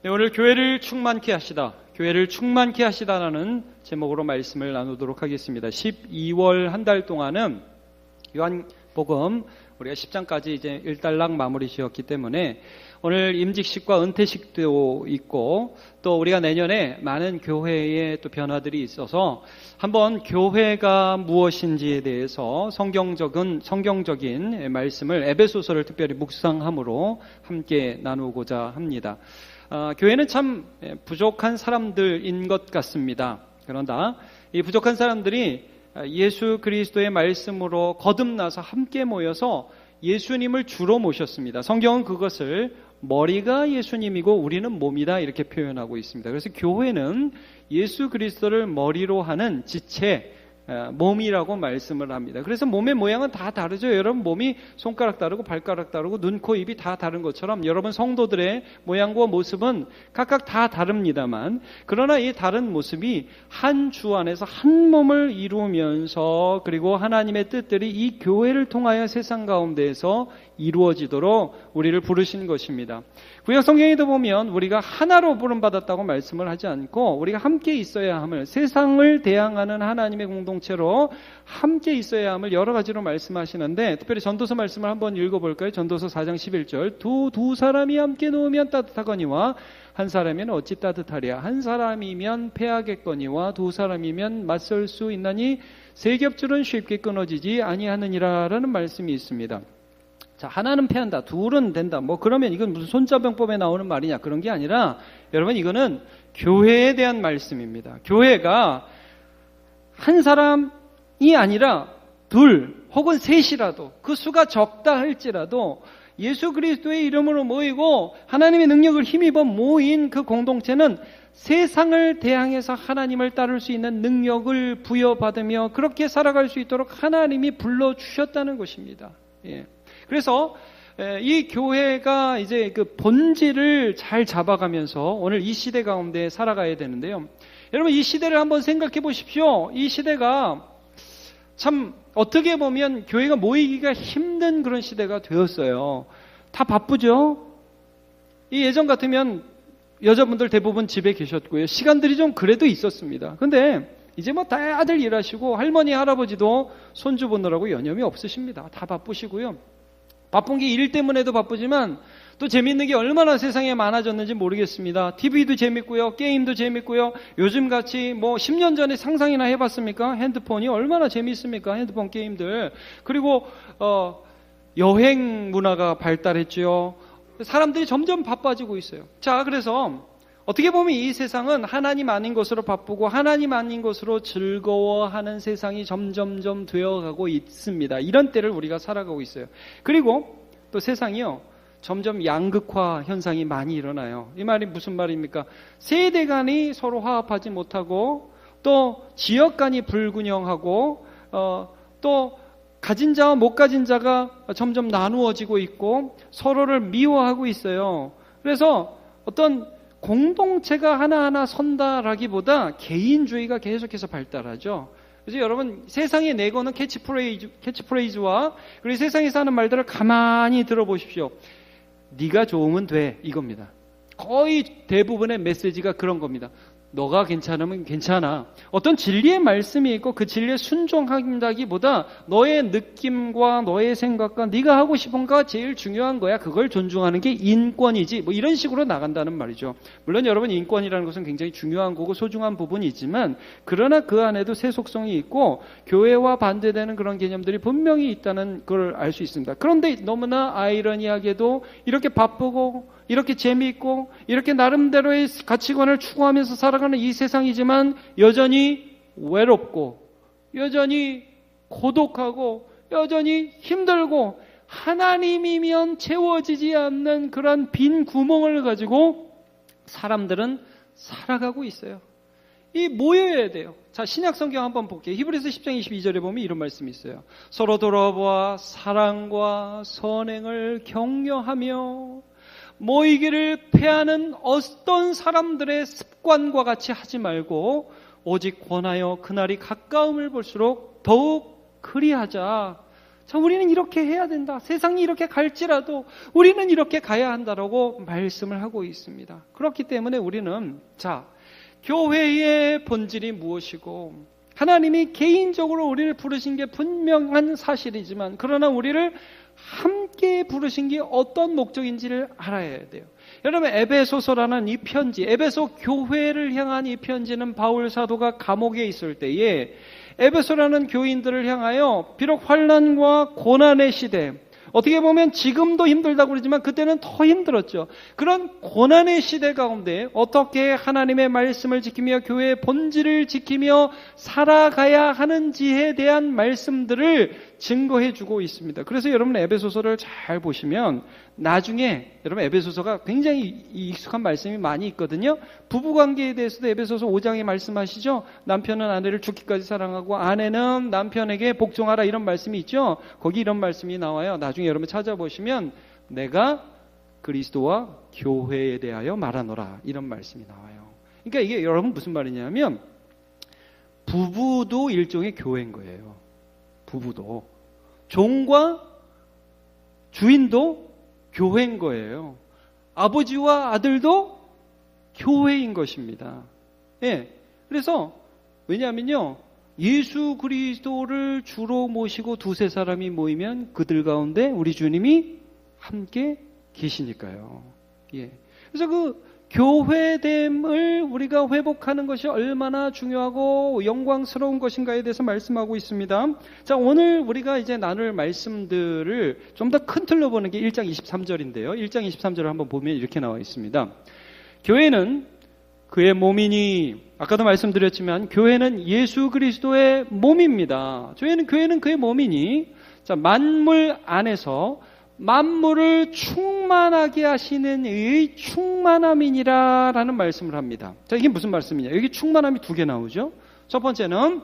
네, 오늘 교회를 충만케 하시다, 교회를 충만케 하시다라는 제목으로 말씀을 나누도록 하겠습니다. 12월 한 달 동안은 요한복음 우리가 10장까지 이제 일단락 마무리 지었기 때문에 오늘 임직식과 은퇴식도 있고 또 우리가 내년에 많은 교회의 또 변화들이 있어서 한번 교회가 무엇인지에 대해서 성경적인 말씀을 에베소서를 특별히 묵상함으로 함께 나누고자 합니다. 교회는 참 부족한 사람들인 것 같습니다. 그런다 이 부족한 사람들이 예수 그리스도의 말씀으로 거듭나서 함께 모여서 예수님을 주로 모셨습니다. 성경은 그것을 머리가 예수님이고 우리는 몸이다 이렇게 표현하고 있습니다. 그래서 교회는 예수 그리스도를 머리로 하는 지체, 몸이라고 말씀을 합니다. 그래서 몸의 모양은 다 다르죠. 여러분 몸이 손가락 다르고 발가락 다르고 눈, 코, 입이 다 다른 것처럼 여러분 성도들의 모양과 모습은 각각 다 다릅니다만 그러나 이 다른 모습이 한 주 안에서 한 몸을 이루면서 그리고 하나님의 뜻들이 이 교회를 통하여 세상 가운데에서 이루어지도록 우리를 부르신 것입니다. 구약 성경에도 보면 우리가 하나로 부름받았다고 말씀을 하지 않고 우리가 함께 있어야 함을, 세상을 대항하는 하나님의 공동체로 함께 있어야 함을 여러 가지로 말씀하시는데 특별히 전도서 말씀을 한번 읽어볼까요? 전도서 4장 11절 두 사람이 함께 놓으면 따뜻하거니와 한 사람이면 어찌 따뜻하랴. 한 사람이면 패하겠거니와 두 사람이면 맞설 수 있나니 세 겹줄은 쉽게 끊어지지 아니하느니라 라는 말씀이 있습니다. 자, 하나는 패한다, 둘은 된다. 그러면 이건 무슨 손자병법에 나오는 말이냐, 그런 게 아니라, 여러분, 이거는 교회에 대한 말씀입니다. 교회가 한 사람이 아니라 둘, 혹은 셋이라도, 그 수가 적다 할지라도, 예수 그리스도의 이름으로 모이고, 하나님의 능력을 힘입어 모인 그 공동체는 세상을 대항해서 하나님을 따를 수 있는 능력을 부여받으며, 그렇게 살아갈 수 있도록 하나님이 불러주셨다는 것입니다. 예. 그래서 이 교회가 이제 그 본질을 잘 잡아가면서 오늘 이 시대 가운데 살아가야 되는데요. 여러분 이 시대를 한번 생각해 보십시오. 이 시대가 참 어떻게 보면 교회가 모이기가 힘든 그런 시대가 되었어요. 다 바쁘죠? 이 예전 같으면 여자분들 대부분 집에 계셨고요. 시간들이 좀 그래도 있었습니다. 근데 이제 다들 일하시고 할머니 할아버지도 손주 보느라고 여념이 없으십니다. 다 바쁘시고요. 바쁜 게 일 때문에도 바쁘지만 또 재밌는 게 얼마나 세상에 많아졌는지 모르겠습니다. TV도 재밌고요. 게임도 재밌고요. 요즘같이 10년 전에 상상이나 해봤습니까? 핸드폰이 얼마나 재밌습니까? 핸드폰 게임들. 그리고 여행 문화가 발달했죠. 사람들이 점점 바빠지고 있어요. 자, 그래서 어떻게 보면 이 세상은 하나님 아닌 것으로 바쁘고 하나님 아닌 것으로 즐거워하는 세상이 점점점 되어가고 있습니다. 이런 때를 우리가 살아가고 있어요. 그리고 또 세상이요 점점 양극화 현상이 많이 일어나요. 이 말이 무슨 말입니까? 세대 간이 서로 화합하지 못하고 또 지역 간이 불균형하고 또 가진 자와 못 가진 자가 점점 나누어지고 있고 서로를 미워하고 있어요. 그래서 어떤 공동체가 하나하나 선다라기보다 개인주의가 계속해서 발달하죠. 그래서 여러분 세상에 내거는 캐치프레이즈와 그리고 세상에서 하는 말들을 가만히 들어보십시오. 네가 좋으면 돼 이겁니다. 거의 대부분의 메시지가 그런 겁니다. 너가 괜찮으면 괜찮아. 어떤 진리의 말씀이 있고 그 진리에 순종한다기보다 너의 느낌과 너의 생각과 네가 하고 싶은 거가 제일 중요한 거야. 그걸 존중하는 게 인권이지. 이런 식으로 나간다는 말이죠. 물론 여러분 인권이라는 것은 굉장히 중요한 거고 소중한 부분이지만 그러나 그 안에도 세속성이 있고 교회와 반대되는 그런 개념들이 분명히 있다는 걸 알 수 있습니다. 그런데 너무나 아이러니하게도 이렇게 바쁘고 이렇게 재미있고 이렇게 나름대로의 가치관을 추구하면서 살아가는 이 세상이지만 여전히 외롭고 여전히 고독하고 여전히 힘들고 하나님이면 채워지지 않는 그런 빈 구멍을 가지고 사람들은 살아가고 있어요. 이 모여야 돼요. 자, 신약 성경 한번 볼게요. 히브리서 10장 22절에 보면 이런 말씀이 있어요. 서로 돌아보아 사랑과 선행을 격려하며 모이기를 패하는 어떤 사람들의 습관과 같이 하지 말고 오직 권하여 그날이 가까움을 볼수록 더욱 그리하자. 자, 우리는 이렇게 해야 된다. 세상이 이렇게 갈지라도 우리는 이렇게 가야 한다라고 말씀을 하고 있습니다. 그렇기 때문에 우리는 자, 교회의 본질이 무엇이고 하나님이 개인적으로 우리를 부르신 게 분명한 사실이지만 그러나 우리를 함께 부르신 게 어떤 목적인지를 알아야 돼요. 여러분, 에베소서라는 이 편지, 에베소 교회를 향한 이 편지는 바울 사도가 감옥에 있을 때에 에베소라는 교인들을 향하여 비록 환난과 고난의 시대, 어떻게 보면 지금도 힘들다고 그러지만 그때는 더 힘들었죠. 그런 고난의 시대 가운데 어떻게 하나님의 말씀을 지키며 교회의 본질을 지키며 살아가야 하는지에 대한 말씀들을 증거해 주고 있습니다. 그래서 여러분 에베소서를 잘 보시면 나중에 여러분 에베소서가 굉장히 익숙한 말씀이 많이 있거든요. 부부관계에 대해서도 에베소서 5장에 말씀하시죠. 남편은 아내를 죽기까지 사랑하고 아내는 남편에게 복종하라 이런 말씀이 있죠. 거기 이런 말씀이 나와요. 나중에 여러분 찾아보시면 내가 그리스도와 교회에 대하여 말하노라 이런 말씀이 나와요. 그러니까 이게 여러분 무슨 말이냐면 부부도 일종의 교회인 거예요. 부부도 종과 주인도 교회인 거예요. 아버지와 아들도 교회인 것입니다. 예. 그래서 왜냐하면요, 예수 그리스도를 주로 모시고 두세 사람이 모이면 그들 가운데 우리 주님이 함께 계시니까요. 예. 그래서 그 교회됨을 우리가 회복하는 것이 얼마나 중요하고 영광스러운 것인가에 대해서 말씀하고 있습니다. 자, 오늘 우리가 이제 나눌 말씀들을 좀 더 큰 틀로 보는 게 1장 23절인데요. 1장 23절을 한번 보면 이렇게 나와 있습니다. 교회는 그의 몸이니, 아까도 말씀드렸지만 교회는 예수 그리스도의 몸입니다. 교회는 그의 몸이니, 자, 만물 안에서 만물을 충만하게 하시는 의 충만함이니라 라는 말씀을 합니다. 자, 이게 무슨 말씀이냐? 여기 충만함이 두 개 나오죠. 첫 번째는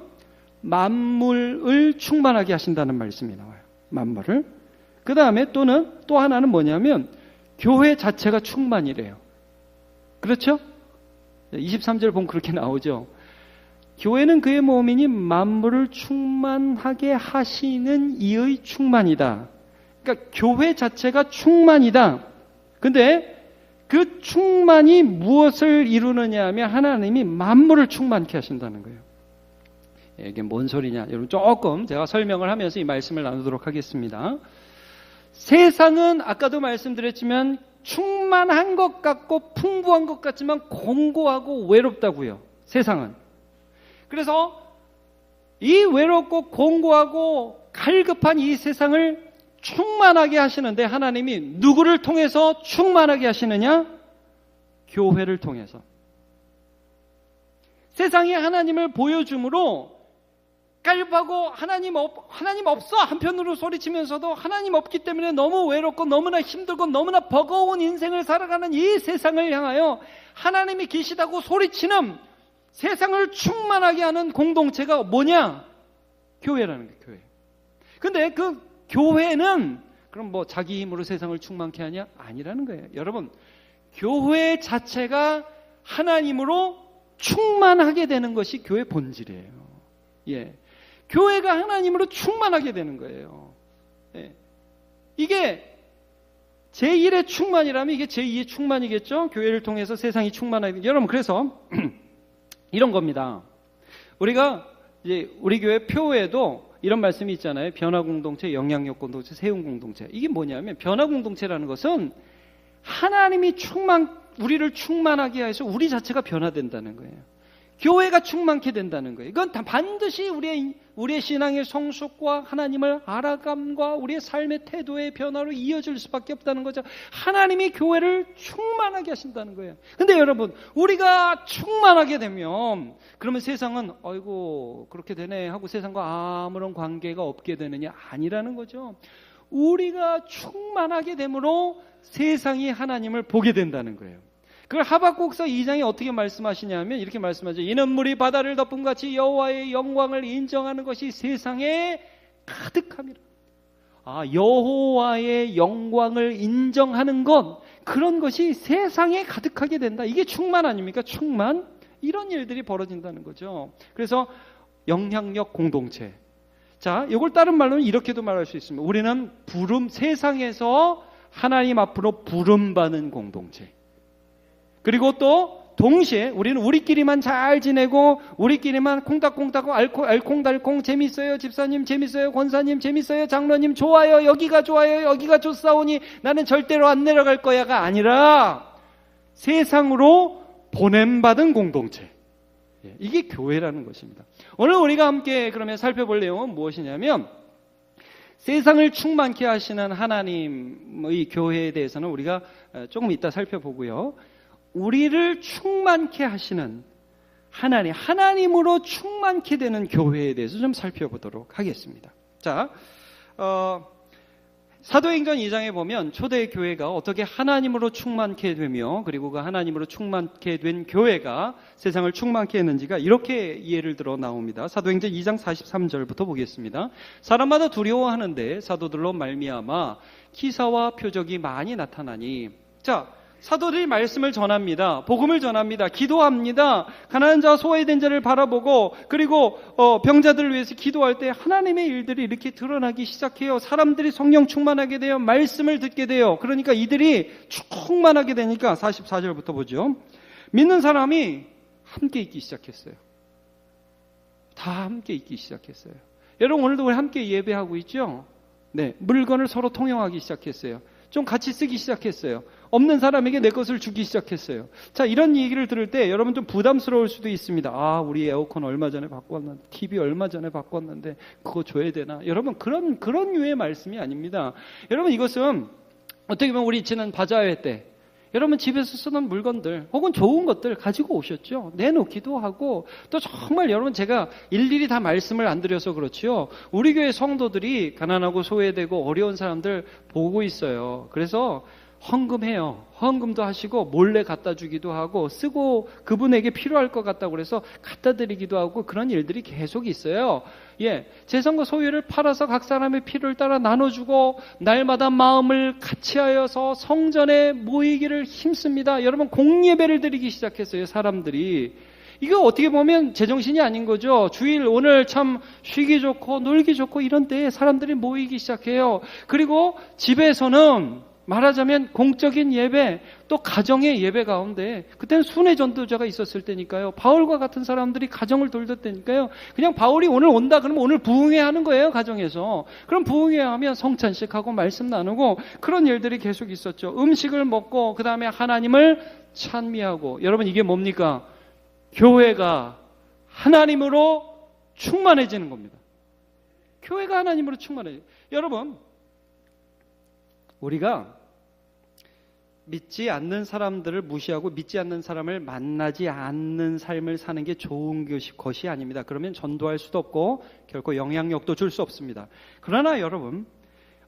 만물을 충만하게 하신다는 말씀이 나와요. 만물을. 그 다음에 또 하나는 뭐냐면 교회 자체가 충만이래요. 그렇죠? 23절 보면 그렇게 나오죠. 교회는 그의 몸이니 만물을 충만하게 하시는 이의 충만이다. 그러니까 교회 자체가 충만이다. 근데 그 충만이 무엇을 이루느냐 하면 하나님이 만물을 충만케 하신다는 거예요. 이게 뭔 소리냐? 여러분 조금 제가 설명을 하면서 이 말씀을 나누도록 하겠습니다. 세상은 아까도 말씀드렸지만 충만한 것 같고 풍부한 것 같지만 공고하고 외롭다고요. 세상은. 그래서 이 외롭고 공고하고 갈급한 이 세상을 충만하게 하시는데 하나님이 누구를 통해서 충만하게 하시느냐? 교회를 통해서. 세상에 하나님을 보여줌으로 깔보고 하나님 없어 한편으로 소리치면서도 하나님 없기 때문에 너무 외롭고 너무나 힘들고 너무나 버거운 인생을 살아가는 이 세상을 향하여 하나님이 계시다고 소리치는 세상을 충만하게 하는 공동체가 뭐냐? 교회라는 거예요. 교회. 근데 그 교회는 그럼 뭐 자기 힘으로 세상을 충만케 하냐? 아니라는 거예요. 여러분, 교회 자체가 하나님으로 충만하게 되는 것이 교회 본질이에요. 예. 교회가 하나님으로 충만하게 되는 거예요. 예. 이게 제1의 충만이라면 이게 제2의 충만이겠죠? 교회를 통해서 세상이 충만하게. 여러분, 그래서 이런 겁니다. 우리가 이제 우리 교회 표에도 이런 말씀이 있잖아요. 변화공동체, 영향력 공동체, 세운 공동체. 이게 뭐냐면 변화공동체라는 것은 하나님이 우리를 충만하게 해서 우리 자체가 변화된다는 거예요. 교회가 충만케 된다는 거예요. 이건 다 반드시 우리의 신앙의 성숙과 하나님을 알아감과 우리의 삶의 태도의 변화로 이어질 수밖에 없다는 거죠. 하나님이 교회를 충만하게 하신다는 거예요. 근데 여러분, 우리가 충만하게 되면 그러면 세상은 아이고 그렇게 되네 하고 세상과 아무런 관계가 없게 되느냐? 아니라는 거죠. 우리가 충만하게 되므로 세상이 하나님을 보게 된다는 거예요. 그걸 하박국서 2장에 어떻게 말씀하시냐면 이렇게 말씀하죠. 이는 물이 바다를 덮은 같이 여호와의 영광을 인정하는 것이 세상에 가득함이라. 여호와의 영광을 인정하는 것, 그런 것이 세상에 가득하게 된다. 이게 충만 아닙니까? 충만. 이런 일들이 벌어진다는 거죠. 그래서 영향력 공동체. 자, 이걸 다른 말로는 이렇게도 말할 수 있습니다. 우리는 세상에서 하나님 앞으로 부름받은 공동체. 그리고 또 동시에 우리는 우리끼리만 잘 지내고 우리끼리만 콩닥콩닥 알콩달콩 재밌어요. 집사님 재밌어요. 권사님 재밌어요. 장로님 좋아요. 여기가 좋아요. 여기가 좋사오니 나는 절대로 안 내려갈 거야가 아니라 세상으로 보냄받은 공동체. 이게 교회라는 것입니다. 오늘 우리가 함께 그러면 살펴볼 내용은 무엇이냐면 세상을 충만케 하시는 하나님의 교회에 대해서는 우리가 조금 이따 살펴보고요. 우리를 충만케 하시는 하나님으로 충만케 되는 교회에 대해서 좀 살펴보도록 하겠습니다. 자, 사도행전 2장에 보면 초대 교회가 어떻게 하나님으로 충만케 되며 그리고 그 하나님으로 충만케 된 교회가 세상을 충만케 했는지가 이렇게 예를 들어 나옵니다. 사도행전 2장 43절부터 보겠습니다. 사람마다 두려워하는데 사도들로 말미암아 기사와 표적이 많이 나타나니. 자, 사도들이 말씀을 전합니다. 복음을 전합니다. 기도합니다. 가난한 자와 소외된 자를 바라보고 그리고 병자들을 위해서 기도할 때 하나님의 일들이 이렇게 드러나기 시작해요. 사람들이 성령 충만하게 돼요. 말씀을 듣게 돼요. 그러니까 이들이 충만하게 되니까 44절부터 보죠. 믿는 사람이 함께 있기 시작했어요. 다 함께 있기 시작했어요. 여러분 오늘도 우리 함께 예배하고 있죠? 네, 물건을 서로 통용하기 시작했어요. 좀 같이 쓰기 시작했어요. 없는 사람에게 내 것을 주기 시작했어요. 자, 이런 얘기를 들을 때 여러분 좀 부담스러울 수도 있습니다. 아, 우리 에어컨 얼마 전에 바꿨는데, TV 얼마 전에 바꿨는데 그거 줘야 되나? 여러분 그런 유의 말씀이 아닙니다. 여러분 이것은 어떻게 보면 우리 지난 바자회 때 여러분 집에서 쓰는 물건들 혹은 좋은 것들 가지고 오셨죠. 내놓기도 하고 또 정말 여러분 제가 일일이 다 말씀을 안 드려서 그렇지요. 우리 교회 성도들이 가난하고 소외되고 어려운 사람들 보고 있어요. 그래서 헌금해요. 헌금도 하시고 몰래 갖다 주기도 하고 쓰고 그분에게 필요할 것 같다고 그래서 갖다 드리기도 하고 그런 일들이 계속 있어요. 예, 재산과 소유를 팔아서 각 사람의 필요를 따라 나눠주고 날마다 마음을 같이하여서 성전에 모이기를 힘씁니다. 여러분 공예배를 드리기 시작했어요. 사람들이. 이거 어떻게 보면 제정신이 아닌 거죠. 주일 오늘 참 쉬기 좋고 놀기 좋고 이런 때에 사람들이 모이기 시작해요. 그리고 집에서는 말하자면 공적인 예배 또 가정의 예배 가운데 그때는 순회 전도자가 있었을 때니까요. 바울과 같은 사람들이 가정을 돌릴 때니까요. 그냥 바울이 오늘 온다 그러면 오늘 부흥회 하는 거예요. 가정에서. 그럼 부흥회 하면 성찬식하고 말씀 나누고 그런 일들이 계속 있었죠. 음식을 먹고 그 다음에 하나님을 찬미하고. 여러분 이게 뭡니까? 교회가 하나님으로 충만해지는 겁니다. 교회가 하나님으로 충만해져요. 여러분 우리가 믿지 않는 사람들을 무시하고 믿지 않는 사람을 만나지 않는 삶을 사는 게 좋은 것이 아닙니다. 그러면 전도할 수도 없고 결코 영향력도 줄 수 없습니다. 그러나 여러분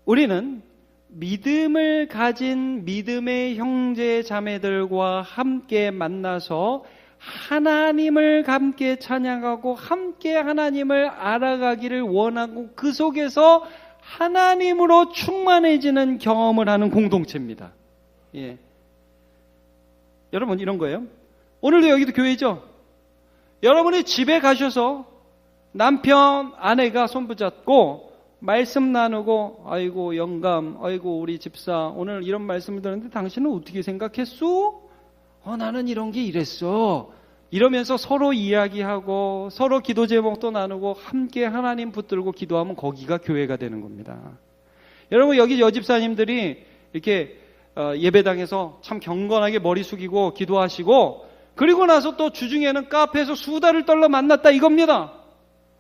우리는 믿음을 가진 믿음의 형제 자매들과 함께 만나서 하나님을 함께 찬양하고 함께 하나님을 알아가기를 원하고 그 속에서 하나님으로 충만해지는 경험을 하는 공동체입니다. 예. 여러분 이런 거예요. 오늘도 여기도 교회죠. 여러분이 집에 가셔서 남편, 아내가 손붙잡고 말씀 나누고 아이고 영감, 아이고 우리 집사 오늘 이런 말씀을 들었는데 당신은 어떻게 생각했어? 나는 이런 게 이랬어. 이러면서 서로 이야기하고 서로 기도 제목도 나누고 함께 하나님 붙들고 기도하면 거기가 교회가 되는 겁니다. 여러분 여기 여집사님들이 이렇게 예배당에서 참 경건하게 머리 숙이고 기도하시고 그리고 나서 또 주중에는 카페에서 수다를 떨러 만났다 이겁니다.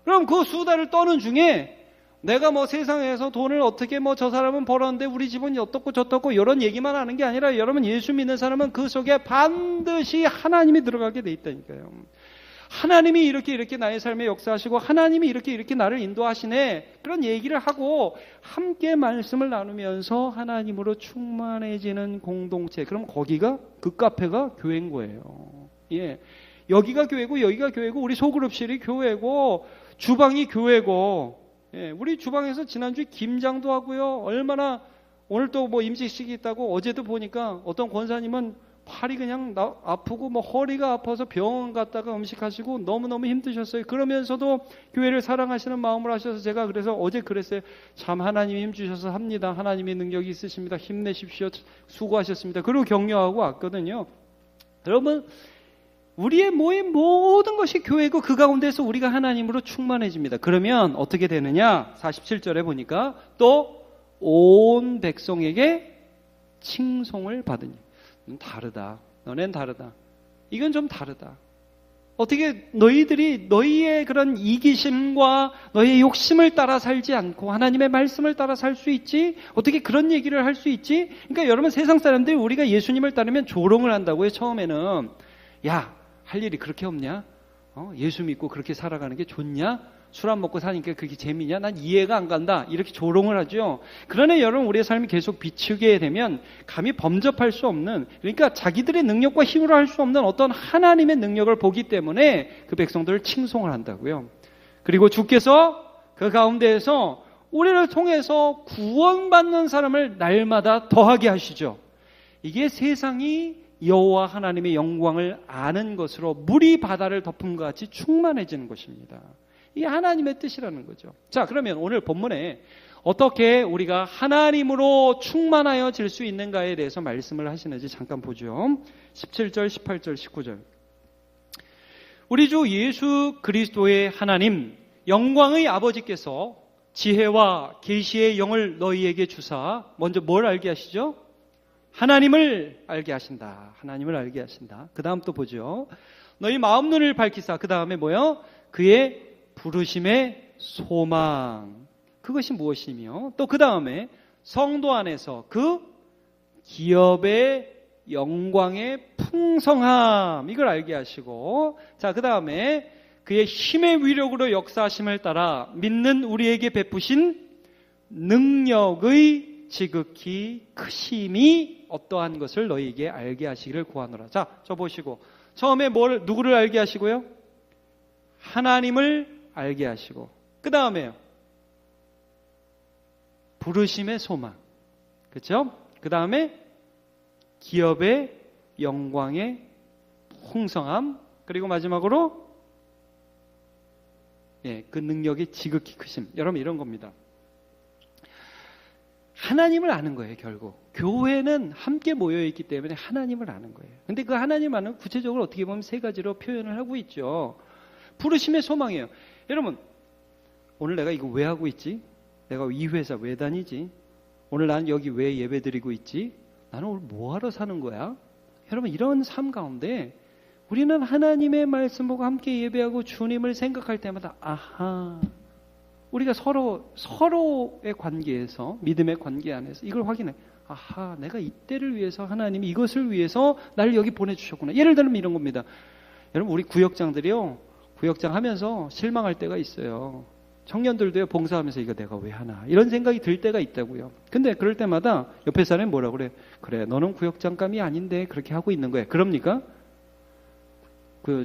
그럼 그 수다를 떠는 중에 내가 뭐 세상에서 돈을 어떻게 뭐 저 사람은 벌었는데 우리 집은 어떻고 저떻고 이런 얘기만 하는 게 아니라 여러분 예수 믿는 사람은 그 속에 반드시 하나님이 들어가게 돼 있다니까요. 하나님이 이렇게 나의 삶에 역사하시고 하나님이 이렇게 나를 인도하시네. 그런 얘기를 하고 함께 말씀을 나누면서 하나님으로 충만해지는 공동체. 그럼 거기가 그 카페가 교회인 거예요. 예. 여기가 교회고 여기가 교회고 우리 소그룹실이 교회고 주방이 교회고 예, 우리 주방에서 지난주에 김장도 하고요. 얼마나 오늘 또 뭐 임직식이 있다고 어제도 보니까 어떤 권사님은 팔이 그냥 아프고 뭐 허리가 아파서 병원 갔다가 음식하시고 너무너무 힘드셨어요. 그러면서도 교회를 사랑하시는 마음을 하셔서 제가 그래서 어제 그랬어요. 참 하나님이 힘주셔서 합니다. 하나님의 능력이 있으십니다. 힘내십시오. 수고하셨습니다. 그리고 격려하고 왔거든요. 여러분, 우리의 모든 것이 교회고 그 가운데서 우리가 하나님으로 충만해집니다. 그러면 어떻게 되느냐? 47절에 보니까 또 온 백성에게 칭송을 받으니. 다르다. 너넨 다르다. 이건 좀 다르다. 어떻게 너희들이 너희의 그런 이기심과 너희의 욕심을 따라 살지 않고 하나님의 말씀을 따라 살 수 있지? 어떻게 그런 얘기를 할 수 있지? 그러니까 여러분, 세상 사람들이 우리가 예수님을 따르면 조롱을 한다고요. 처음에는 야, 할 일이 그렇게 없냐? 예수 믿고 그렇게 살아가는 게 좋냐? 술 안 먹고 사니까 그게 재미냐? 난 이해가 안 간다. 이렇게 조롱을 하죠. 그러나 여러분, 우리의 삶이 계속 비추게 되면 감히 범접할 수 없는, 그러니까 자기들의 능력과 힘으로 할 수 없는 어떤 하나님의 능력을 보기 때문에 그 백성들을 칭송을 한다고요. 그리고 주께서 그 가운데에서 우리를 통해서 구원받는 사람을 날마다 더하게 하시죠. 이게 세상이 여호와 하나님의 영광을 아는 것으로 물이 바다를 덮은 것 같이 충만해지는 것입니다. 이게 하나님의 뜻이라는 거죠. 자, 그러면 오늘 본문에 어떻게 우리가 하나님으로 충만하여질 수 있는가에 대해서 말씀을 하시는지 잠깐 보죠. 17절, 18절, 19절. 우리 주 예수 그리스도의 하나님, 영광의 아버지께서 지혜와 계시의 영을 너희에게 주사 먼저 뭘 알게 하시죠? 하나님을 알게 하신다. 하나님을 알게 하신다. 그 다음 또 보죠. 너희 마음 눈을 밝히사. 그 다음에 뭐요? 그의 부르심의 소망. 그것이 무엇이며 또 그 다음에 성도 안에서 그 기업의 영광의 풍성함. 이걸 알게 하시고, 자, 그 다음에 그의 힘의 위력으로 역사하심을 따라 믿는 우리에게 베푸신 능력의 지극히 크심이 어떠한 것을 너희에게 알게 하시기를 구하노라. 자, 저 보시고 처음에 누구를 알게 하시고요? 하나님을 알게 하시고, 그 다음에요, 부르심의 소망, 그렇죠? 그 다음에 기업의 영광의 풍성함, 그리고 마지막으로 그 능력의 지극히 크심. 여러분, 이런 겁니다. 하나님을 아는 거예요. 결국 교회는 함께 모여있기 때문에 하나님을 아는 거예요. 근데 그 하나님 아는 구체적으로 어떻게 보면 세 가지로 표현을 하고 있죠. 부르심의 소망이에요. 여러분, 오늘 내가 이거 왜 하고 있지? 내가 이 회사 왜 다니지? 오늘 나는 여기 왜 예배 드리고 있지? 나는 오늘 뭐하러 사는 거야? 여러분, 이런 삶 가운데 우리는 하나님의 말씀 보고 함께 예배하고 주님을 생각할 때마다 아하, 우리가 서로의 관계에서, 믿음의 관계 안에서 이걸 확인해. 아하, 내가 이때를 위해서 하나님이 이것을 위해서 나를 여기 보내주셨구나. 예를 들면 이런 겁니다. 여러분, 우리 구역장들이요, 구역장 하면서 실망할 때가 있어요. 청년들도요, 봉사하면서 이거 내가 왜 하나, 이런 생각이 들 때가 있다고요. 근데 그럴 때마다 옆에 사람이 뭐라고 그래? 그래, 너는 구역장감이 아닌데 그렇게 하고 있는 거야. 그럽니까?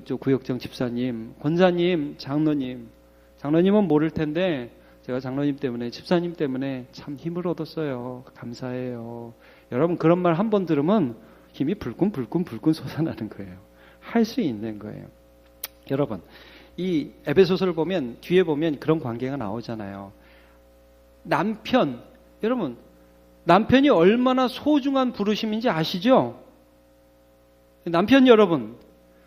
저 구역장 집사님, 권사님, 장로님은 모를 텐데 제가 장로님 때문에, 집사님 때문에 참 힘을 얻었어요. 감사해요. 여러분, 그런 말 한 번 들으면 힘이 불끈 솟아나는 거예요. 할 수 있는 거예요. 여러분, 이 에베소서를 보면 뒤에 보면 그런 관계가 나오잖아요. 여러분, 남편이 얼마나 소중한 부르심인지 아시죠? 남편 여러분,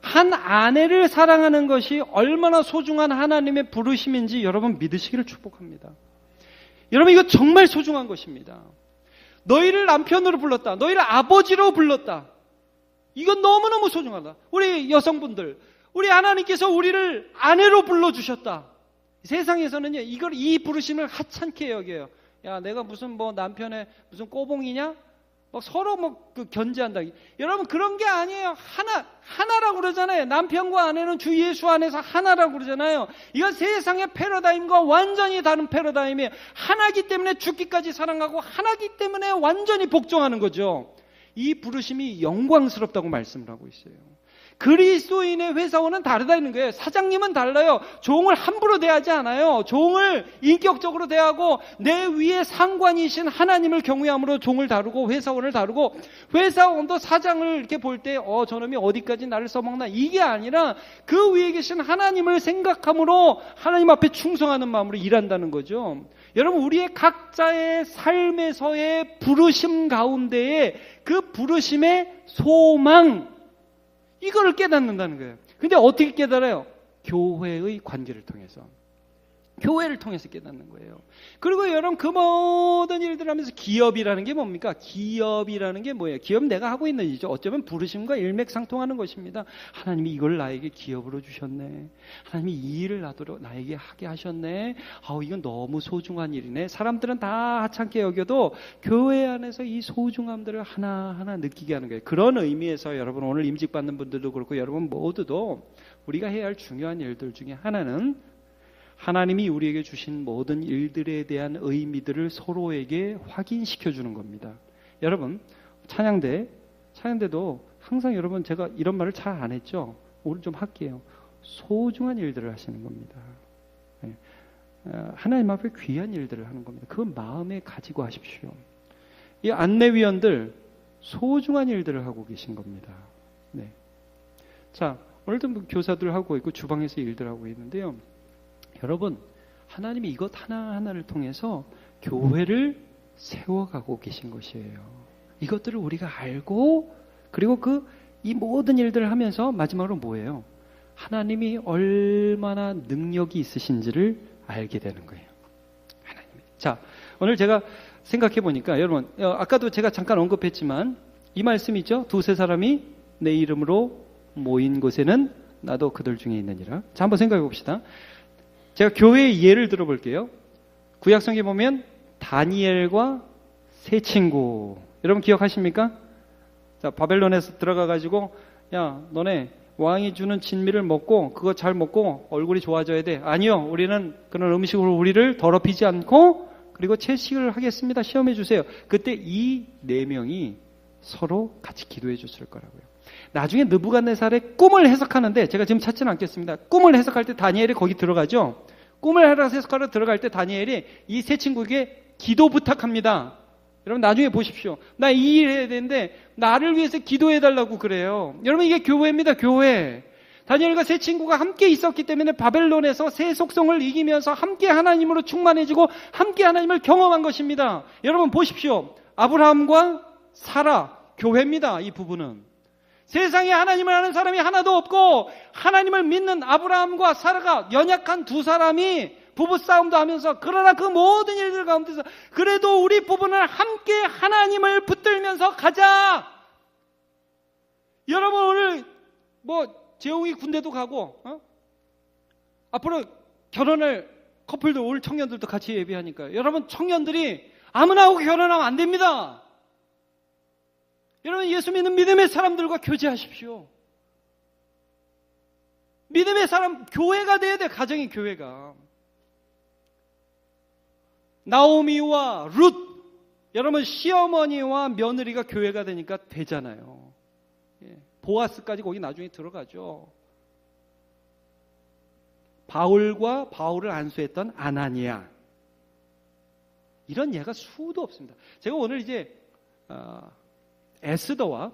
한 아내를 사랑하는 것이 얼마나 소중한 하나님의 부르심인지 여러분 믿으시기를 축복합니다. 여러분, 이거 정말 소중한 것입니다. 너희를 남편으로 불렀다. 너희를 아버지로 불렀다. 이건 너무너무 소중하다. 우리 여성분들, 우리 하나님께서 우리를 아내로 불러주셨다. 세상에서는요, 이 부르심을 하찮게 여겨요. 야, 내가 무슨 남편의 무슨 꼬봉이냐? 서로 견제한다. 여러분, 그런 게 아니에요. 하나라고 그러잖아요. 남편과 아내는 주 예수 안에서 하나라고 그러잖아요. 이건 세상의 패러다임과 완전히 다른 패러다임이에요. 하나기 때문에 죽기까지 사랑하고 하나기 때문에 완전히 복종하는 거죠. 이 부르심이 영광스럽다고 말씀을 하고 있어요. 그리스도인의 회사원은 다르다는 거예요. 사장님은 달라요. 종을 함부로 대하지 않아요. 종을 인격적으로 대하고 내 위에 상관이신 하나님을 경외함으로 종을 다루고 회사원을 다루고, 회사원도 사장을 이렇게 볼 때 저놈이 어디까지 나를 써먹나, 이게 아니라 그 위에 계신 하나님을 생각함으로 하나님 앞에 충성하는 마음으로 일한다는 거죠. 여러분, 우리의 각자의 삶에서의 부르심 가운데에 그 부르심의 소망, 이거를 깨닫는다는 거예요. 근데 어떻게 깨달아요? 교회의 관계를 통해서. 교회를 통해서 깨닫는 거예요. 그리고 여러분, 그 모든 일들을 하면서 기업이라는 게 뭡니까? 기업이라는 게 뭐예요? 기업은 내가 하고 있는 일이죠. 어쩌면 부르심과 일맥상통하는 것입니다. 하나님이 이걸 나에게 기업으로 주셨네. 하나님이 이 일을 나에게 하게 하셨네. 이건 너무 소중한 일이네. 사람들은 다 하찮게 여겨도 교회 안에서 이 소중함들을 하나하나 느끼게 하는 거예요. 그런 의미에서 여러분, 오늘 임직받는 분들도 그렇고 여러분 모두도 우리가 해야 할 중요한 일들 중에 하나는 하나님이 우리에게 주신 모든 일들에 대한 의미들을 서로에게 확인시켜 주는 겁니다. 여러분, 찬양대도 항상 여러분, 제가 이런 말을 잘 안 했죠? 오늘 좀 할게요. 소중한 일들을 하시는 겁니다. 하나님 앞에 귀한 일들을 하는 겁니다. 그건 마음에 가지고 하십시오. 이 안내위원들 소중한 일들을 하고 계신 겁니다. 네. 자, 오늘도 교사들 하고 있고 주방에서 일들 하고 있는데요. 여러분, 하나님이 이것 하나하나를 통해서 교회를 세워가고 계신 것이에요. 이것들을 우리가 알고, 그리고 이 모든 일들을 하면서 마지막으로 뭐예요? 하나님이 얼마나 능력이 있으신지를 알게 되는 거예요. 하나님이. 자, 오늘 제가 생각해 보니까 여러분, 아까도 제가 잠깐 언급했지만 이 말씀 있죠? 두세 사람이 내 이름으로 모인 곳에는 나도 그들 중에 있느니라. 자, 한번 생각해 봅시다. 제가 교회의 예를 들어볼게요. 구약성경에 보면 다니엘과 세 친구, 여러분 기억하십니까? 자, 바벨론에서 들어가가지고, 야, 너네 왕이 주는 진미를 먹고 그거 잘 먹고 얼굴이 좋아져야 돼. 아니요, 우리는 그런 음식으로 우리를 더럽히지 않고 그리고 채식을 하겠습니다. 시험해 주세요. 그때 이 네 명이 서로 같이 기도해 줬을 거라고요. 나중에 느부갓네살의 꿈을 해석하는데, 제가 지금 찾지는 않겠습니다. 꿈을 해석할 때 다니엘이 거기 들어가죠. 꿈을 해석하러 들어갈 때 다니엘이 이 세 친구에게 기도 부탁합니다. 여러분, 나중에 보십시오. 나 이 일 해야 되는데 나를 위해서 기도해 달라고 그래요. 여러분, 이게 교회입니다. 교회. 다니엘과 세 친구가 함께 있었기 때문에 바벨론에서 새 속성을 이기면서 함께 하나님으로 충만해지고 함께 하나님을 경험한 것입니다. 여러분 보십시오. 아브라함과 사라, 교회입니다. 이 부분은. 세상에 하나님을 아는 사람이 하나도 없고 하나님을 믿는 아브라함과 사라가, 연약한 두 사람이 부부싸움도 하면서, 그러나 그 모든 일들 가운데서 그래도 우리 부부는 함께 하나님을 붙들면서 가자. 여러분, 오늘 재홍이 군대도 가고 앞으로 결혼할 커플들, 오늘 청년들도 같이 예배하니까요. 여러분, 청년들이 아무나 하고 결혼하면 안 됩니다. 여러분, 예수 믿는 믿음의 사람들과 교제하십시오. 믿음의 사람, 교회가 돼야 돼. 가정이 교회가. 나오미와 룻, 여러분 시어머니와 며느리가 교회가 되니까 되잖아요. 보아스까지 거기 나중에 들어가죠. 바울과 바울을 안수했던 아나니아, 이런 예가 수도 없습니다. 제가 오늘 이제 에스더와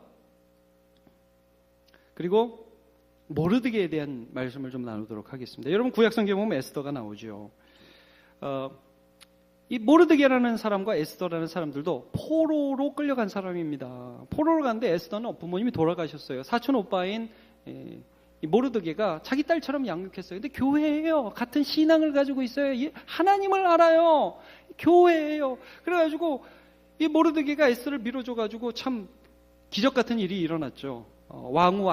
그리고 모르드게에 대한 말씀을 좀 나누도록 하겠습니다. 여러분, 구약성경에 보면 에스더가 나오죠. 이 모르드게라는 사람과 에스더라는 사람들도 포로로 끌려간 사람입니다. 포로로 갔는데 에스더는 부모님이 돌아가셨어요. 사촌 오빠인 이 모르드게가 자기 딸처럼 양육했어요. 근데 교회예요. 같은 신앙을 가지고 있어요. 하나님을 알아요. 교회예요. 그래가지고 이 모르드게가 에스더를 밀어줘가지고 참 기적 같은 일이 일어났죠. 왕후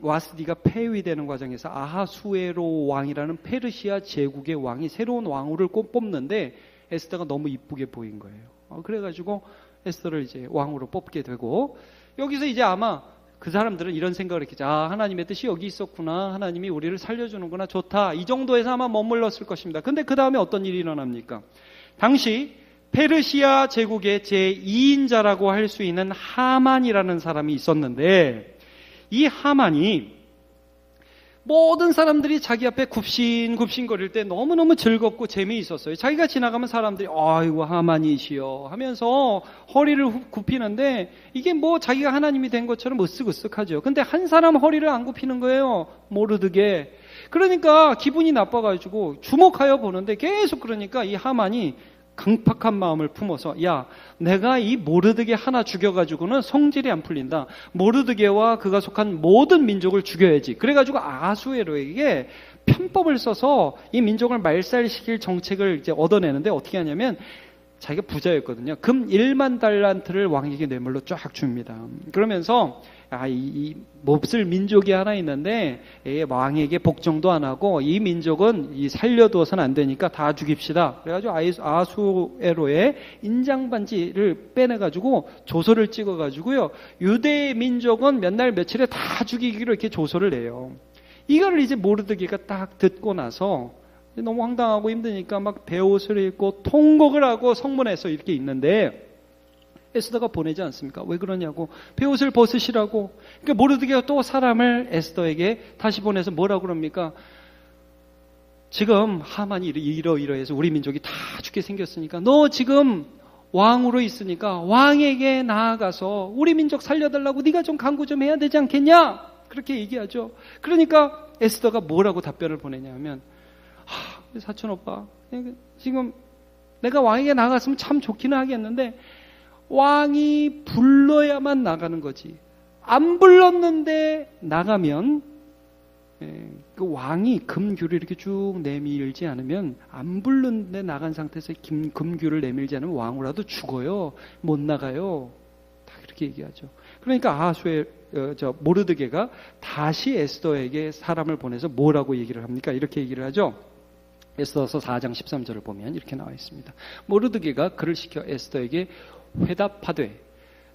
와스디가 폐위되는 과정에서 아하수에로 왕이라는 페르시아 제국의 왕이 새로운 왕후를 꼭 뽑는데 에스더가 너무 이쁘게 보인 거예요. 그래가지고 에스더를 이제 왕으로 뽑게 되고, 여기서 이제 아마 그 사람들은 이런 생각을 했겠죠. 하나님의 뜻이 여기 있었구나. 하나님이 우리를 살려주는구나. 좋다. 이 정도에서 아마 머물렀을 것입니다. 근데 그 다음에 어떤 일이 일어납니까? 당시 페르시아 제국의 제2인자라고 할 수 있는 하만이라는 사람이 있었는데, 이 하만이 모든 사람들이 자기 앞에 굽신굽신거릴 때 너무너무 즐겁고 재미있었어요. 자기가 지나가면 사람들이 아이고 하만이시여 하면서 허리를 굽히는데, 이게 뭐 자기가 하나님이 된 것처럼 으쓱으쓱하죠. 근데 한 사람 허리를 안 굽히는 거예요. 모르드게. 그러니까 기분이 나빠가지고 주목하여 보는데, 계속 그러니까 이 하만이 강팍한 마음을 품어서, 야, 내가 이 모르드게 하나 죽여가지고는 성질이 안 풀린다. 모르드게와 그가 속한 모든 민족을 죽여야지. 그래가지고 아하수에로에게 편법을 써서 이 민족을 말살시킬 정책을 이제 얻어내는데, 어떻게 하냐면 자기가 부자였거든요. 금 1만 달란트를 왕에게 뇌물로 쫙 줍니다. 그러면서 이 몹쓸 민족이 하나 있는데 왕에게 복종도 안 하고 이 민족은 살려두어서는 안 되니까 다 죽입시다. 그래가지고 아수에로의 인장반지를 빼내가지고 조서를 찍어가지고요, 유대 민족은 몇 날 며칠에 다 죽이기로 이렇게 조서를 내요. 이거를 이제 모르드게가 딱 듣고 나서 너무 황당하고 힘드니까 막 베옷을 입고 통곡을 하고 성문에서 이렇게 있는데, 에스더가 보내지 않습니까? 왜 그러냐고. 베옷을 벗으시라고. 그러니까 모르드게가 또 사람을 에스더에게 다시 보내서 뭐라고 그럽니까? 지금 하만이 이러이러해서 우리 민족이 다 죽게 생겼으니까 너 지금 왕으로 있으니까 왕에게 나아가서 우리 민족 살려달라고 네가 좀 간구 좀 해야 되지 않겠냐? 그렇게 얘기하죠. 그러니까 에스더가 뭐라고 답변을 보내냐면, 사촌 오빠, 지금 내가 왕에게 나갔으면 참 좋기는 하겠는데 왕이 불러야만 나가는 거지. 안 불렀는데 나가면 그 왕이 금규를 이렇게 쭉 내밀지 않으면, 안 불렀는데 나간 상태에서 금규를 내밀지 않으면 왕으로라도 죽어요. 못 나가요. 다 그렇게 얘기하죠. 그러니까 모르드게가 다시 에스더에게 사람을 보내서 뭐라고 얘기를 합니까? 이렇게 얘기를 하죠. 에스더서 4장 13절을 보면 이렇게 나와 있습니다. 모르드게가 그를 시켜 에스더에게 회답하되,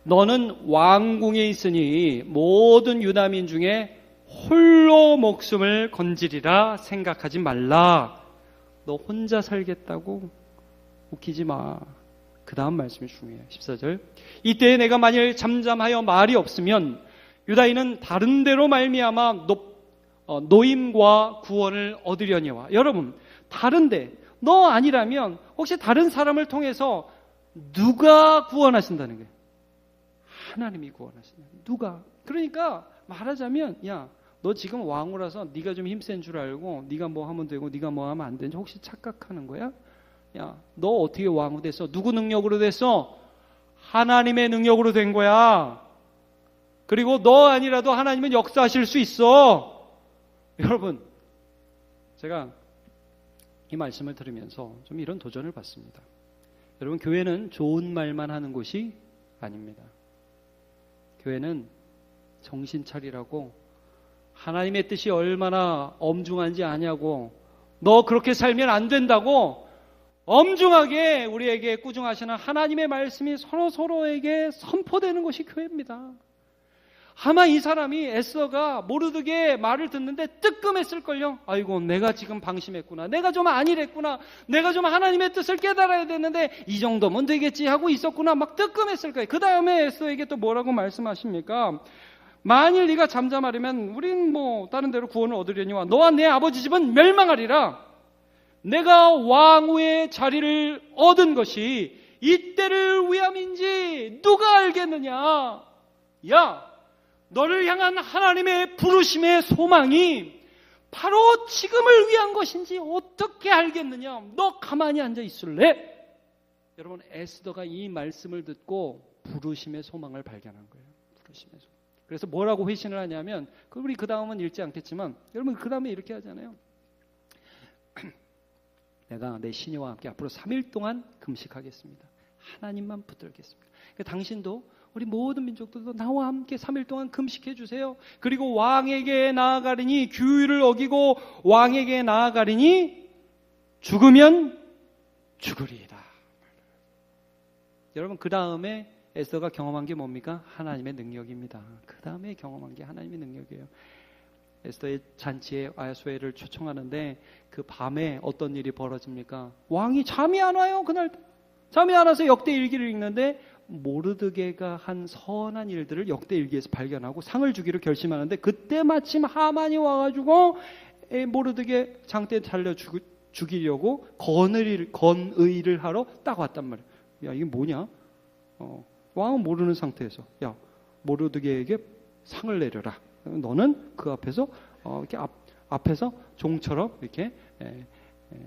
너는 왕궁에 있으니 모든 유다민 중에 홀로 목숨을 건지리라 생각하지 말라. 너 혼자 살겠다고? 웃기지 마. 그 다음 말씀이 중요해요. 14절. 이때 내가 만일 잠잠하여 말이 없으면 유다인은 다른 데로 말미암아 노임과 구원을 얻으려니와. 여러분, 다른데, 너 아니라면 혹시 다른 사람을 통해서 누가 구원하신다는 거예요? 하나님이 구원하신다. 누가? 그러니까 말하자면, 야, 너 지금 왕후라서 네가 좀 힘센 줄 알고 네가 뭐 하면 되고 네가 뭐 하면 안 되는지 혹시 착각하는 거야? 야, 너 어떻게 왕후 됐어? 누구 능력으로 됐어? 하나님의 능력으로 된 거야. 그리고 너 아니라도 하나님은 역사하실 수 있어. 여러분, 제가 이 말씀을 들으면서 좀 이런 도전을 받습니다. 여러분, 교회는 좋은 말만 하는 곳이 아닙니다. 교회는 정신 차리라고, 하나님의 뜻이 얼마나 엄중한지 아냐고, 너 그렇게 살면 안 된다고 엄중하게 우리에게 꾸중하시는 하나님의 말씀이 서로에게 선포되는 것이 교회입니다. 아마 이 사람이 에스더가 모르드게 말을 듣는데 뜨끔했을걸요. 아이고, 내가 지금 방심했구나. 내가 좀 안일했구나. 내가 좀 하나님의 뜻을 깨달아야 되는데 이 정도면 되겠지 하고 있었구나. 막 뜨끔했을 거예요. 그 다음에 에스더에게 또 뭐라고 말씀하십니까? 만일 네가 잠잠하려면 우린 뭐 다른 데로 구원을 얻으려니와 너와 내 아버지 집은 멸망하리라. 내가 왕후의 자리를 얻은 것이 이때를 위함인지 누가 알겠느냐. 야, 너를 향한 하나님의 부르심의 소망이 바로 지금을 위한 것인지 어떻게 알겠느냐. 너 가만히 앉아 있을래? 여러분, 에스더가 이 말씀을 듣고 부르심의 소망을 발견한 거예요. 부르심의 소망. 그래서 뭐라고 회신을 하냐면, 우리 그 다음은 읽지 않겠지만, 여러분 그 다음에 이렇게 하잖아요. 내가 내 신이와 함께 앞으로 3일 동안 금식하겠습니다. 하나님만 붙들겠습니다. 그러니까 당신도 우리 모든 민족들도 나와 함께 3일 동안 금식해 주세요. 그리고 왕에게 나아가리니 규율을 어기고 왕에게 나아가리니 죽으면 죽으리이다. 여러분, 그 다음에 에스더가 경험한 게 뭡니까? 하나님의 능력입니다. 그 다음에 경험한 게 하나님의 능력이에요. 에스더의 잔치에 아수에를 초청하는데 그 밤에 어떤 일이 벌어집니까? 왕이 잠이 안 와요. 그날 잠이 안 와서 역대일기를 읽는데 모르드게가 한 선한 일들을 역대일기에서 발견하고 상을 주기로 결심하는데 그때 마침 하만이 와가지고 모르드게 장대 살려 죽이려고 건의를 하러 딱 왔단 말이야. 야, 이게 뭐냐? 왕은 모르는 상태에서 야, 모르드게에게 상을 내려라. 너는 그 앞에서 이렇게 앞에서 종처럼 이렇게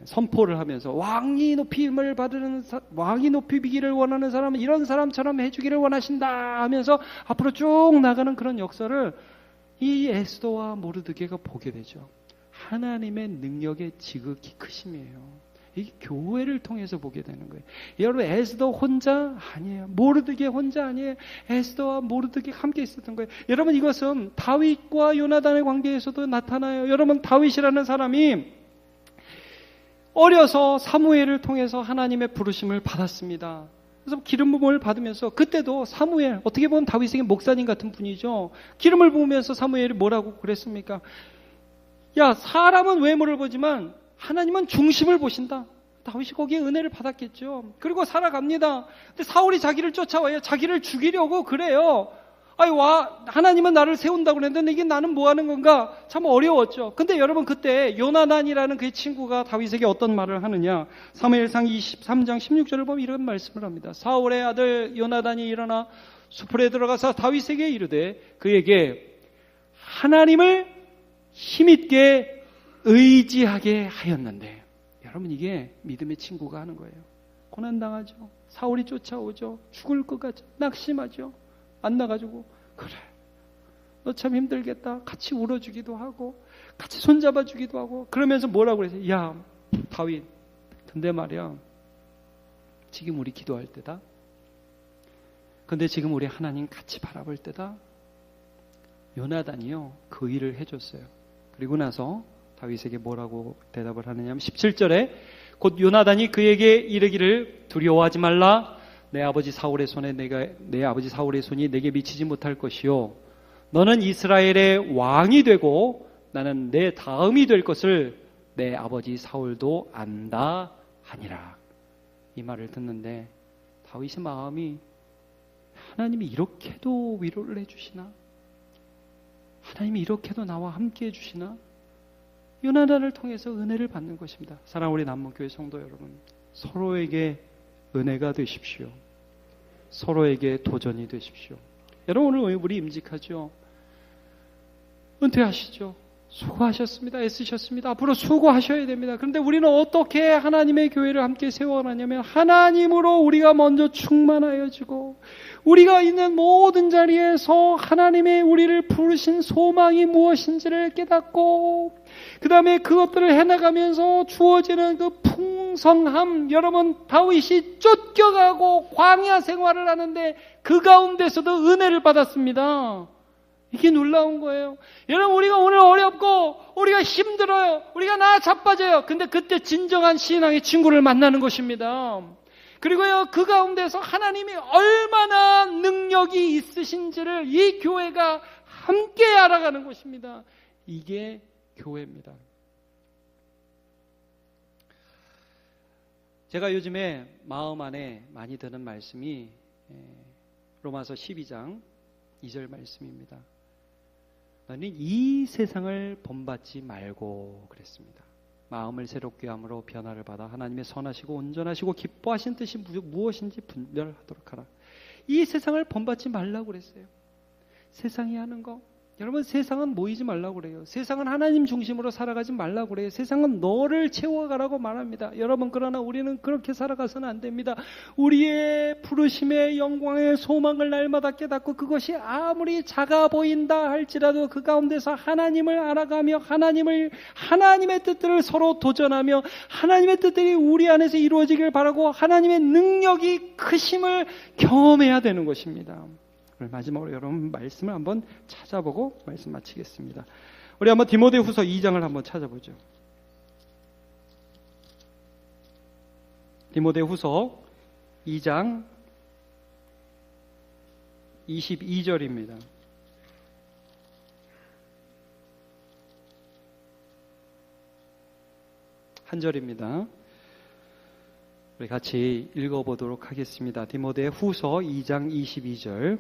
선포를 하면서 왕이 높임을 받는 왕이 높이기를 원하는 사람은 이런 사람처럼 해주기를 원하신다 하면서 앞으로 쭉 나가는 그런 역사를 이 에스더와 모르드게가 보게 되죠. 하나님의 능력의 지극히 크심이에요. 이 교회를 통해서 보게 되는 거예요. 여러분, 에스더 혼자 아니에요. 모르드게 혼자 아니에요. 에스더와 모르드게 함께 있었던 거예요. 여러분, 이것은 다윗과 요나단의 관계에서도 나타나요. 여러분, 다윗이라는 사람이 어려서 사무엘을 통해서 하나님의 부르심을 받았습니다. 그래서 기름 부음을 받으면서 그때도 사무엘, 어떻게 보면 다윗에게 목사님 같은 분이죠. 기름을 부으면서 사무엘이 뭐라고 그랬습니까? 야, 사람은 외모를 보지만 하나님은 중심을 보신다. 다윗이 거기에 은혜를 받았겠죠. 그리고 살아갑니다. 근데 사울이 자기를 쫓아와요. 자기를 죽이려고 그래요. 아니, 하나님은 나를 세운다고 그랬는데 이게 나는 뭐 하는 건가? 참 어려웠죠. 근데 여러분, 그때 요나단이라는 그의 친구가 다윗에게 어떤 말을 하느냐? 사무엘상 23장 16절을 보면 이런 말씀을 합니다. 사울의 아들 요나단이 일어나 수풀에 들어가서 다윗에게 이르되 그에게 하나님을 힘있게 의지하게 하였는데, 여러분, 이게 믿음의 친구가 하는 거예요. 고난당하죠. 사울이 쫓아오죠. 죽을 것 같죠. 낙심하죠. 만나가지고 그래, 너 참 힘들겠다. 같이 울어주기도 하고 같이 손잡아주기도 하고 그러면서 뭐라고 그랬어요? 야, 다윗, 근데 말이야, 지금 우리 기도할 때다. 근데 지금 우리 하나님 같이 바라볼 때다. 요나단이요, 그 일을 해줬어요. 그리고 나서 다윗에게 뭐라고 대답을 하느냐 하면 17절에 곧 요나단이 그에게 이르기를 두려워하지 말라. 내 아버지 사울의 손이 내게 미치지 못할 것이요, 너는 이스라엘의 왕이 되고 나는 내 다음이 될 것을 내 아버지 사울도 안다 하니라. 이 말을 듣는데 다윗의 마음이, 하나님이 이렇게도 위로를 해주시나? 하나님이 이렇게도 나와 함께 해주시나? 요나단을 통해서 은혜를 받는 것입니다. 사랑하는 우리 남문교회 성도 여러분, 서로에게 은혜가 되십시오. 서로에게 도전이 되십시오. 여러분, 오늘 우리 임직하죠? 은퇴하시죠? 수고하셨습니다. 애쓰셨습니다. 앞으로 수고하셔야 됩니다. 그런데 우리는 어떻게 하나님의 교회를 함께 세워가냐면 하나님으로 우리가 먼저 충만하여지고 우리가 있는 모든 자리에서 하나님의 우리를 부르신 소망이 무엇인지를 깨닫고 그 다음에 그것들을 해나가면서 주어지는 그 풍성함, 여러분, 다윗이 쫓겨가고 광야 생활을 하는데 그 가운데서도 은혜를 받았습니다. 이게 놀라운 거예요. 여러분, 우리가 오늘 어렵고 우리가 힘들어요. 우리가 나 자빠져요. 근데 그때 진정한 신앙의 친구를 만나는 것입니다. 그리고요, 그 가운데서 하나님이 얼마나 능력이 있으신지를 이 교회가 함께 알아가는 것입니다. 이게 교회입니다. 제가 요즘에 마음 안에 많이 드는 말씀이 로마서 12장 2절 말씀입니다. 너는 이 세상을 본받지 말고 그랬습니다. 마음을 새롭게 함으로 변화를 받아 하나님의 선하시고 온전하시고 기뻐하신 뜻이 무엇인지 분별하도록 하라. 이 세상을 본받지 말라고 그랬어요. 세상이 하는 거, 여러분, 세상은 모이지 말라고 그래요. 세상은 하나님 중심으로 살아가지 말라고 그래요. 세상은 너를 채워가라고 말합니다. 여러분, 그러나 우리는 그렇게 살아가서는 안 됩니다. 우리의 부르심의 영광의 소망을 날마다 깨닫고 그것이 아무리 작아 보인다 할지라도 그 가운데서 하나님을 알아가며 하나님의 뜻들을 서로 도전하며 하나님의 뜻들이 우리 안에서 이루어지길 바라고 하나님의 능력이 크심을 경험해야 되는 것입니다. 마지막으로 여러분 말씀을 한번 찾아보고 말씀 마치겠습니다. 우리 한번 디모데후서 2장을 한번 찾아보죠. 디모데후서 2장 22절입니다. 한 절입니다. 우리 같이 읽어보도록 하겠습니다. 디모데 후서 2장 22절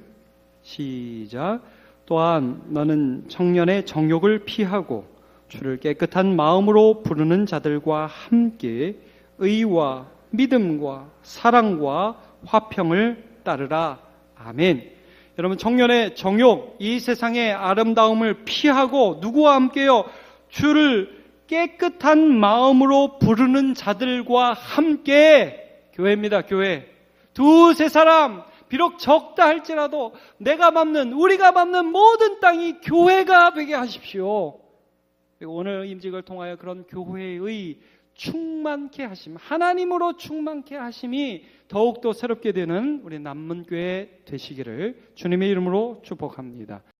시작. 또한 너는 청년의 정욕을 피하고 주를 깨끗한 마음으로 부르는 자들과 함께 의와 믿음과 사랑과 화평을 따르라. 아멘. 여러분, 청년의 정욕, 이 세상의 아름다움을 피하고 누구와 함께요? 주를 깨끗한 마음으로 부르는 자들과 함께, 교회입니다, 교회. 두세 사람, 비록 적다 할지라도 내가 밟는, 우리가 밟는 모든 땅이 교회가 되게 하십시오. 그리고 오늘 임직을 통하여 그런 교회의 충만케 하심, 하나님으로 충만케 하심이 더욱더 새롭게 되는 우리 남문교회 되시기를 주님의 이름으로 축복합니다.